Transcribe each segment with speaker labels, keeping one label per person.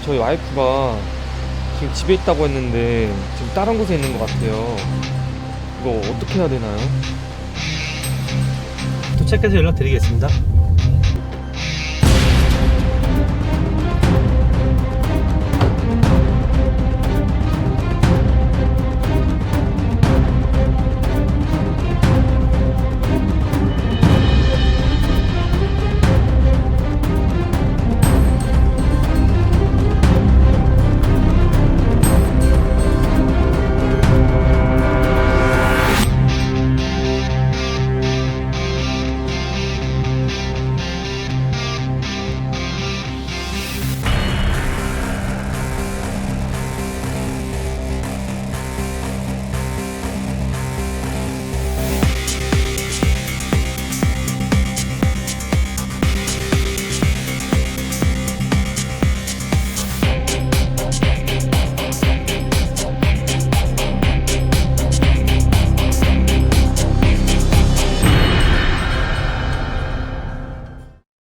Speaker 1: 저희 와이프가 지금 집에 있다고 했는데 지금 다른 곳에 있는 것 같아요. 이거 어떻게 해야 되나요?
Speaker 2: 도착해서 연락드리겠습니다.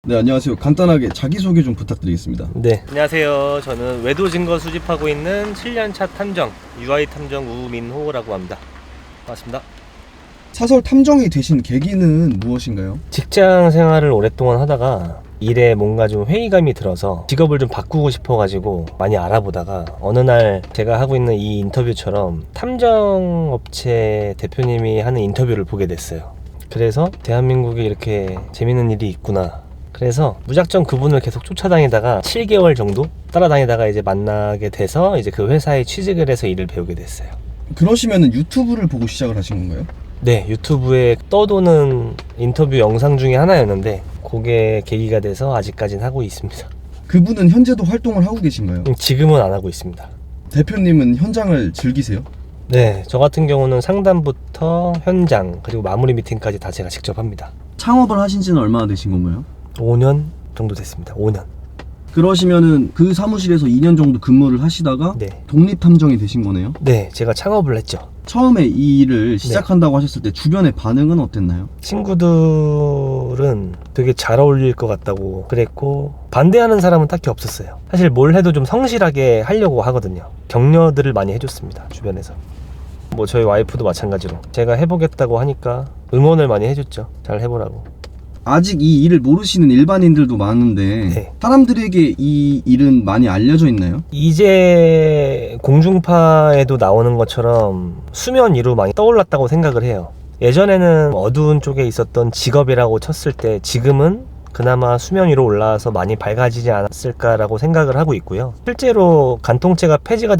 Speaker 3: 네, 안녕하세요. 간단하게 자기소개 좀 부탁드리겠습니다.
Speaker 2: 네, 안녕하세요. 저는 외도 증거 수집하고 있는 7년차 탐정 UI 탐정 우민호라고 합니다. 반갑습니다.
Speaker 3: 사설 탐정이 되신 계기는 무엇인가요?
Speaker 2: 직장 생활을 오랫동안 하다가 일에 뭔가 좀 회의감이 들어서 직업을 좀 바꾸고 싶어가지고 많이 알아보다가 어느 날 제가 하고 있는 이 인터뷰처럼 탐정업체 대표님이 하는 인터뷰를 보게 됐어요. 그래서 대한민국에 이렇게 재밌는 일이 있구나. 그래서 무작정 그분을 계속 쫓아다니다가 7개월 정도 따라다니다가 이제 만나게 돼서 이제 그 회사에 취직을 해서 일을 배우게 됐어요.
Speaker 3: 그러시면은 유튜브를 보고 시작을 하신 건가요?
Speaker 2: 네, 유튜브에 떠도는 인터뷰 영상 중에 하나였는데 그게 계기가 돼서 아직까지는 하고 있습니다.
Speaker 3: 그분은 현재도 활동을 하고 계신가요?
Speaker 2: 지금은 안 하고 있습니다.
Speaker 3: 대표님은 현장을 즐기세요?
Speaker 2: 네, 저 같은 경우는 상담부터 현장 그리고 마무리 미팅까지 다 제가 직접 합니다.
Speaker 3: 창업을 하신 지는 얼마나 되신 건가요?
Speaker 2: 5년 정도 됐습니다. 5년.
Speaker 3: 그러시면은 그 사무실에서 2년 정도 근무를 하시다가
Speaker 2: 네.
Speaker 3: 독립탐정이 되신 거네요?
Speaker 2: 네, 제가 창업을 했죠.
Speaker 3: 처음에 이 일을 시작한다고 하셨을 때 주변의 반응은 어땠나요?
Speaker 2: 친구들은 되게 잘 어울릴 것 같다고 그랬고 반대하는 사람은 딱히 없었어요. 사실 뭘 해도 좀 성실하게 하려고 하거든요. 격려들을 많이 해줬습니다. 주변에서. 뭐 저희 와이프도 마찬가지로 제가 해보겠다고 하니까 응원을 많이 해줬죠. 잘 해보라고.
Speaker 3: 아직 이 일을 모르시는 일반인들도 많은데
Speaker 2: 네.
Speaker 3: 사람들에게 이 일은 많이 알려져 있나요?
Speaker 2: 이제 공중파에도 나오는 것처럼 수면 위로 많이 떠올랐다고 생각을 해요. 예전에는 어두운 쪽에 있었던 직업이라고 쳤을 때 지금은 그나마 수면 위로 올라와서 많이 밝아지지 않았을까라고 생각을 하고 있고요. 실제로 간통죄가 폐지가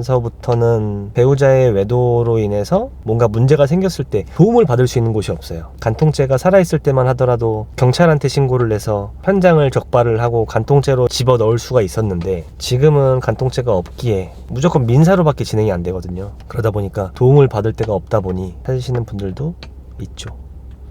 Speaker 2: 되면서부터는 배우자의 외도로 인해서 뭔가 문제가 생겼을 때 도움을 받을 수 있는 곳이 없어요. 간통죄가 살아있을 때만 하더라도 경찰한테 신고를 해서 현장을 적발을 하고 간통죄로 집어넣을 수가 있었는데 지금은 간통죄가 없기에 무조건 민사로밖에 진행이 안 되거든요. 그러다 보니까 도움을 받을 데가 없다 보니 찾으시는 분들도 있죠.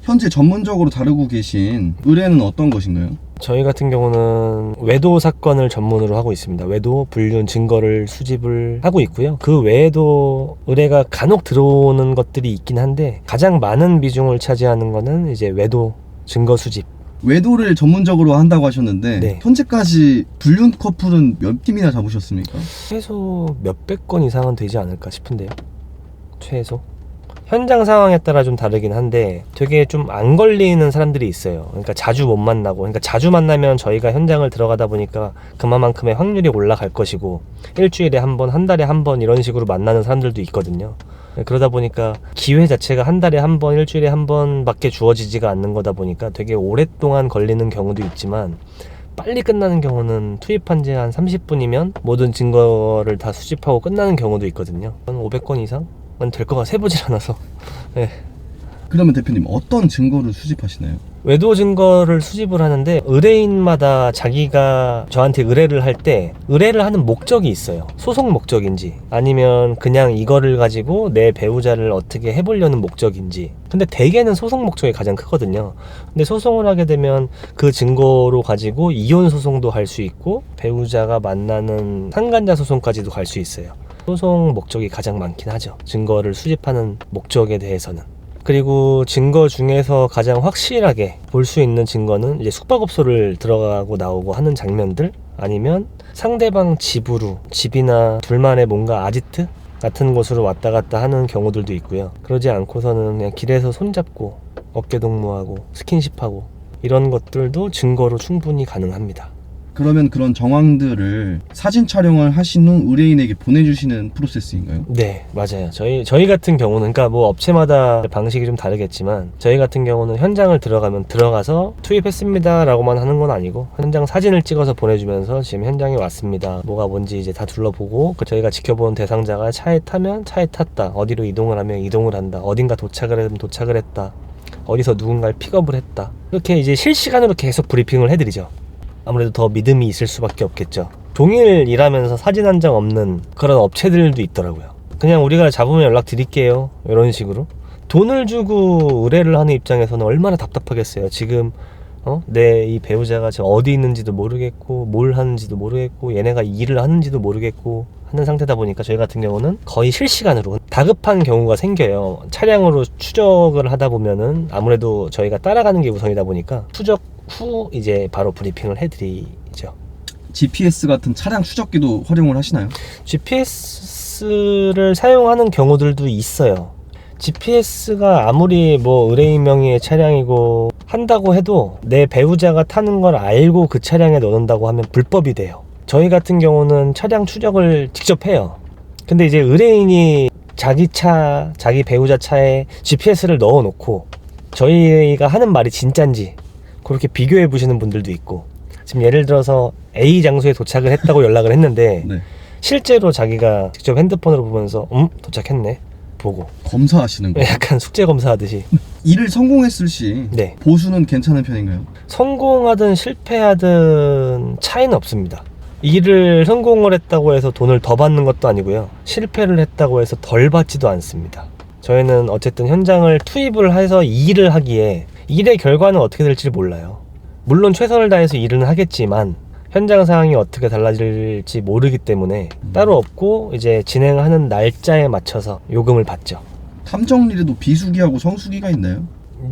Speaker 3: 현재 전문적으로 다루고 계신 의뢰는 어떤 것인가요?
Speaker 2: 저희 같은 경우는 외도 사건을 전문으로 하고 있습니다. 외도, 불륜, 증거를 수집을 하고 있고요. 그 외에도 의뢰가 간혹 들어오는 것들이 있긴 한데 가장 많은 비중을 차지하는 거는 이제 외도, 증거 수집.
Speaker 3: 외도를 전문적으로 한다고 하셨는데
Speaker 2: 네.
Speaker 3: 현재까지 불륜 커플은 몇 팀이나 잡으셨습니까?
Speaker 2: 최소 몇백 건 이상은 되지 않을까 싶은데요. 최소. 현장 상황에 따라 좀 다르긴 한데 되게 좀 안 걸리는 사람들이 있어요. 그러니까 자주 못 만나고, 그러니까 자주 만나면 저희가 현장을 들어가다 보니까 그만큼의 확률이 올라갈 것이고 일주일에 한 번, 한 달에 한 번 이런 식으로 만나는 사람들도 있거든요. 그러다 보니까 기회 자체가 한 달에 한 번, 일주일에 한 번밖에 주어지지가 않는 거다 보니까 되게 오랫동안 걸리는 경우도 있지만 빨리 끝나는 경우는 투입한 지 한 30분이면 모든 증거를 다 수집하고 끝나는 경우도 있거든요. 한 500건 이상? 될 거가 세보질 않아서. 네.
Speaker 3: 그러면 대표님 어떤 증거를 수집하시나요?
Speaker 2: 외도 증거를 수집을 하는데 의뢰인마다 자기가 저한테 의뢰를 할 때 의뢰를 하는 목적이 있어요. 소송 목적인지 아니면 그냥 이거를 가지고 내 배우자를 어떻게 해보려는 목적인지. 근데 대개는 소송 목적이 가장 크거든요. 근데 소송을 하게 되면 그 증거로 가지고 이혼 소송도 할 수 있고 배우자가 만나는 상간자 소송까지도 갈 수 있어요. 소송 목적이 가장 많긴 하죠. 증거를 수집하는 목적에 대해서는. 그리고 증거 중에서 가장 확실하게 볼 수 있는 증거는 이제 숙박업소를 들어가고 나오고 하는 장면들, 아니면 상대방 집으로, 집이나 둘만의 뭔가 아지트 같은 곳으로 왔다 갔다 하는 경우들도 있고요. 그러지 않고서는 그냥 길에서 손잡고 어깨 동무하고 스킨십하고 이런 것들도 증거로 충분히 가능합니다.
Speaker 3: 그러면 그런 정황들을 사진 촬영을 하신 후 의뢰인에게 보내주시는 프로세스인가요?
Speaker 2: 네, 맞아요. 저희 같은 경우는, 그러니까 뭐 업체마다 방식이 좀 다르겠지만, 저희 같은 경우는 현장을 들어가서 투입했습니다 라고만 하는 건 아니고, 현장 사진을 찍어서 보내주면서 지금 현장에 왔습니다, 뭐가 뭔지 이제 다 둘러보고, 저희가 지켜보는 대상자가 차에 타면 차에 탔다, 어디로 이동을 하면 이동을 한다, 어딘가 도착을 하면 도착을 했다, 어디서 누군가를 픽업을 했다, 이렇게 이제 실시간으로 계속 브리핑을 해드리죠. 아무래도 더 믿음이 있을 수밖에 없겠죠. 종일 일하면서 사진 한 장 없는 그런 업체들도 있더라고요. 그냥 우리가 잡으면 연락 드릴게요, 이런 식으로. 돈을 주고 의뢰를 하는 입장에서는 얼마나 답답하겠어요. 지금 내 이 배우자가 지금 어디 있는지도 모르겠고, 뭘 하는지도 모르겠고, 얘네가 일을 하는지도 모르겠고 하는 상태다 보니까, 저희 같은 경우는 거의 실시간으로 다급한 경우가 생겨요. 차량으로 추적을 하다 보면은 아무래도 저희가 따라가는 게 우선이다 보니까 추적 후 이제 바로 브리핑을 해드리죠.
Speaker 3: GPS 같은 차량 추적기도 활용을 하시나요?
Speaker 2: GPS를 사용하는 경우들도 있어요. GPS가 아무리 뭐 의뢰인 명의의 차량이고 한다고 해도 내 배우자가 타는 걸 알고 그 차량에 넣는다고 하면 불법이 돼요. 저희 같은 경우는 차량 추적을 직접 해요. 근데 이제 의뢰인이 자기 차, 자기 배우자 차에 GPS를 넣어 놓고 저희가 하는 말이 진짠지 그렇게 비교해 보시는 분들도 있고, 지금 예를 들어서 A 장소에 도착을 했다고 연락을 했는데
Speaker 3: 네.
Speaker 2: 실제로 자기가 직접 핸드폰으로 보면서 도착했네 보고
Speaker 3: 검사하시는 거예요?
Speaker 2: 약간 숙제 검사하듯이.
Speaker 3: 일을 성공했을 시
Speaker 2: 네.
Speaker 3: 보수는 괜찮은 편인가요?
Speaker 2: 성공하든 실패하든 차이는 없습니다. 일을 성공을 했다고 해서 돈을 더 받는 것도 아니고요, 실패를 했다고 해서 덜 받지도 않습니다. 저희는 어쨌든 현장을 투입을 해서 일을 하기에 일의 결과는 어떻게 될지 몰라요. 물론 최선을 다해서 일은 하겠지만 현장 상황이 어떻게 달라질지 모르기 때문에 따로 없고, 이제 진행하는 날짜에 맞춰서 요금을 받죠.
Speaker 3: 탐정일에도 비수기하고 성수기가 있나요?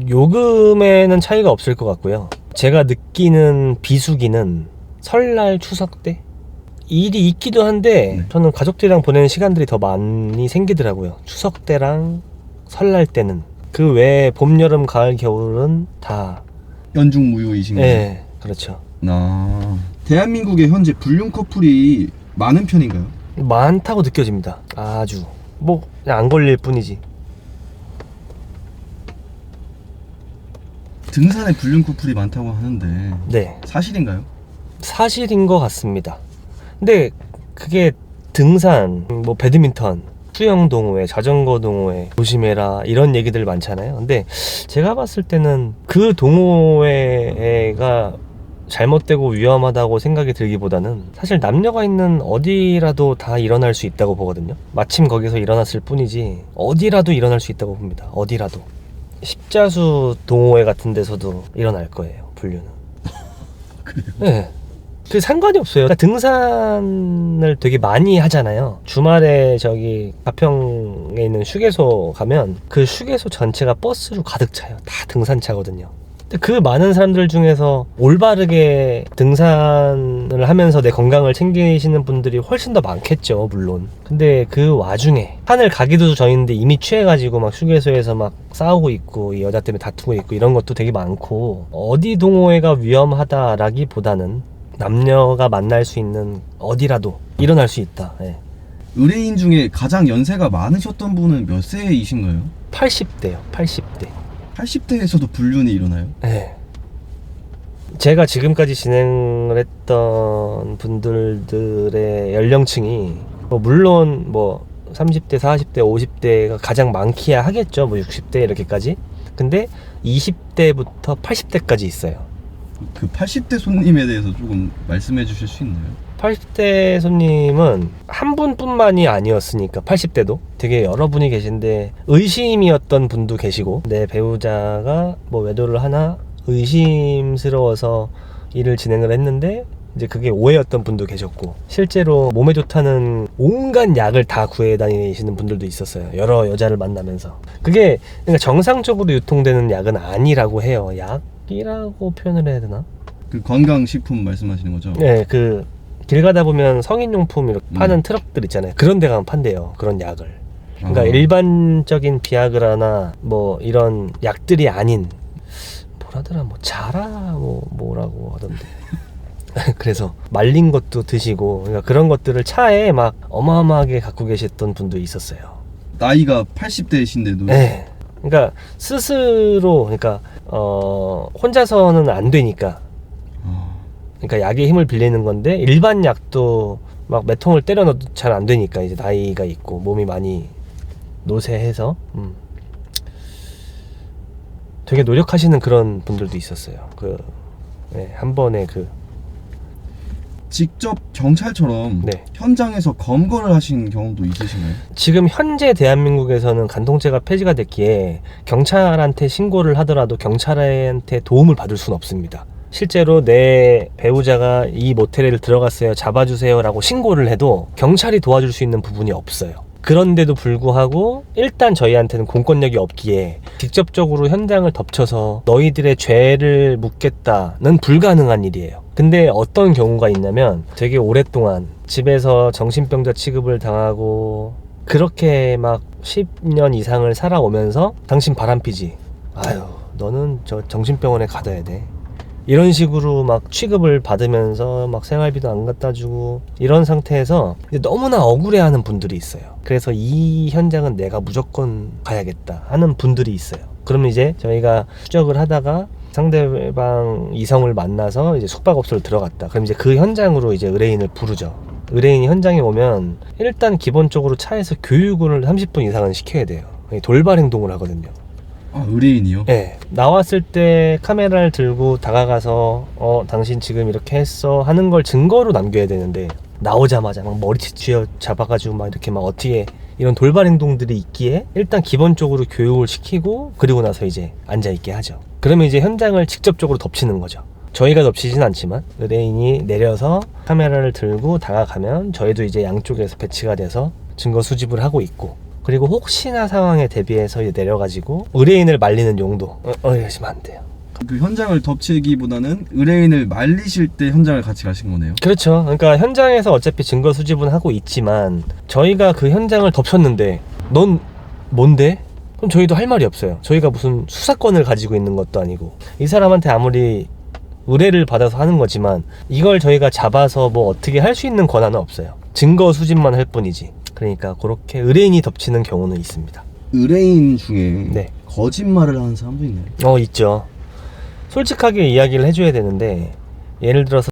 Speaker 2: 요금에는 차이가 없을 것 같고요. 제가 느끼는 비수기는 설날, 추석 때 일이 있기도 한데,
Speaker 3: 네.
Speaker 2: 저는 가족들이랑 보내는 시간들이 더 많이 생기더라고요. 추석 때랑 설날 때는. 그 외에 봄, 여름, 가을, 겨울은 다
Speaker 3: 연중무휴이신가요?
Speaker 2: 네, 그렇죠.
Speaker 3: 대한민국에 현재 불륜 커플이 많은 편인가요?
Speaker 2: 많다고 느껴집니다. 아주 뭐 그냥 안 걸릴 뿐이지.
Speaker 3: 등산에 불륜 커플이 많다고 하는데
Speaker 2: 네,
Speaker 3: 사실인가요?
Speaker 2: 사실인 것 같습니다. 근데 그게 등산, 뭐 배드민턴, 수영 동호회, 자전거 동호회 조심해라 이런 얘기들 많잖아요. 근데 제가 봤을 때는 그 동호회가 잘못되고 위험하다고 생각이 들기보다는 사실 남녀가 있는 어디라도 다 일어날 수 있다고 보거든요. 마침 거기서 일어났을 뿐이지 어디라도 일어날 수 있다고 봅니다. 어디라도. 십자수 동호회 같은 데서도 일어날 거예요, 불륜은.
Speaker 3: 그래요?
Speaker 2: 네. 그 상관이 없어요. 그러니까 등산을 되게 많이 하잖아요. 주말에 저기 가평에 있는 휴게소 가면 그 휴게소 전체가 버스로 가득 차요. 다 등산차거든요. 근데 그 많은 사람들 중에서 올바르게 등산을 하면서 내 건강을 챙기시는 분들이 훨씬 더 많겠죠, 물론. 근데 그 와중에 산을 가기도 전인데 이미 취해가지고 막 휴게소에서 막 싸우고 있고, 이 여자 때문에 다투고 있고, 이런 것도 되게 많고, 어디 동호회가 위험하다라기보다는 남녀가 만날 수 있는 어디라도 일어날 수 있다. 네.
Speaker 3: 의뢰인 중에 가장 연세가 많으셨던 분은 몇 세이신가요?
Speaker 2: 80대요, 80대.
Speaker 3: 80대에서도 불륜이 일어나요?
Speaker 2: 네. 제가 지금까지 진행을 했던 분들의 연령층이 물론 30대, 40대, 50대가 가장 많기야 하겠죠. 60대 이렇게까지. 근데 20대부터 80대까지 있어요.
Speaker 3: 그 80대 손님에 대해서 조금 말씀해 주실 수 있나요?
Speaker 2: 80대 손님은 한 분뿐만이 아니었으니까, 80대도 되게 여러 분이 계신데 의심이었던 분도 계시고, 내 배우자가 외도를 하나 의심스러워서 일을 진행을 했는데 이제 그게 오해였던 분도 계셨고, 실제로 몸에 좋다는 온갖 약을 다 구해 다니시는 분들도 있었어요. 여러 여자를 만나면서. 그게 그러니까 정상적으로 유통되는 약은 아니라고 해요. 약이라고 표현을 해야 되나?
Speaker 3: 그 건강식품 말씀하시는 거죠?
Speaker 2: 네, 그 길 가다 보면 성인용품 이렇게 파는 트럭들 있잖아요. 그런 데 가면 판대요. 그런 약을. 그러니까 일반적인 비아그라나 뭐 이런 약들이 아닌 뭐라더라 뭐 자라 뭐라고 하던데. 그래서 말린 것도 드시고 그러니까 그런 것들을 차에 막 어마어마하게 갖고 계셨던 분도 있었어요.
Speaker 3: 나이가 80대이신데도.
Speaker 2: 네. 그러니까 스스로 그러니까 혼자서는 안 되니까. 그러니까 약의 힘을 빌리는 건데 일반 약도 막 몇 통을 때려 넣어도 잘 안 되니까 이제 나이가 있고 몸이 많이 노쇠해서 되게 노력하시는 그런 분들도 있었어요. 한 번에
Speaker 3: 직접 경찰처럼
Speaker 2: 네.
Speaker 3: 현장에서 검거를 하신 경험도 있으신가요?
Speaker 2: 지금 현재 대한민국에서는 간통죄가 폐지가 됐기에 경찰한테 신고를 하더라도 경찰한테 도움을 받을 수는 없습니다. 실제로 내 배우자가 이 모텔에 들어갔어요, 잡아주세요 라고 신고를 해도 경찰이 도와줄 수 있는 부분이 없어요. 그런데도 불구하고 일단 저희한테는 공권력이 없기에 직접적으로 현장을 덮쳐서 너희들의 죄를 묻겠다는 불가능한 일이에요. 근데 어떤 경우가 있냐면 되게 오랫동안 집에서 정신병자 취급을 당하고 그렇게 막 10년 이상을 살아오면서 당신 바람피지, 아유 너는 저 정신병원에 가둬야 돼, 이런 식으로 막 취급을 받으면서 막 생활비도 안 갖다 주고 이런 상태에서 너무나 억울해하는 분들이 있어요. 그래서 이 현장은 내가 무조건 가야겠다 하는 분들이 있어요. 그러면 이제 저희가 추적을 하다가 상대방 이성을 만나서 이제 숙박업소를 들어갔다. 그럼 이제 그 현장으로 이제 의뢰인을 부르죠. 의뢰인이 현장에 오면 일단 기본적으로 차에서 교육을 30분 이상은 시켜야 돼요. 돌발 행동을 하거든요.
Speaker 3: 아, 의뢰인이요?
Speaker 2: 네. 나왔을 때 카메라를 들고 다가가서 당신 지금 이렇게 했어 하는 걸 증거로 남겨야 되는데 나오자마자 막 머리채 쥐어 잡아가지고 막 이렇게 막 어떻게 이런 돌발 행동들이 있기에 일단 기본적으로 교육을 시키고 그리고 나서 이제 앉아있게 하죠. 그러면 이제 현장을 직접적으로 덮치는 거죠. 저희가 덮치진 않지만 의뢰인이 내려서 카메라를 들고 다가가면 저희도 이제 양쪽에서 배치가 돼서 증거 수집을 하고 있고, 그리고 혹시나 상황에 대비해서 이제 내려가지고 의뢰인을 말리는 용도 이러시면 안 돼요.
Speaker 3: 그 현장을 덮치기보다는 의뢰인을 말리실 때 현장을 같이 가신 거네요?
Speaker 2: 그렇죠. 그러니까 현장에서 어차피 증거 수집은 하고 있지만 저희가 그 현장을 덮쳤는데 넌 뭔데? 그럼 저희도 할 말이 없어요. 저희가 무슨 수사권을 가지고 있는 것도 아니고 이 사람한테 아무리 의뢰를 받아서 하는 거지만 이걸 저희가 잡아서 뭐 어떻게 할 수 있는 권한은 없어요. 증거 수집만 할 뿐이지. 그러니까 그렇게 의뢰인이 덮치는 경우는 있습니다.
Speaker 3: 의뢰인 중에
Speaker 2: 네.
Speaker 3: 거짓말을 하는 사람도 있나요?
Speaker 2: 있죠. 솔직하게 이야기를 해줘야 되는데 예를 들어서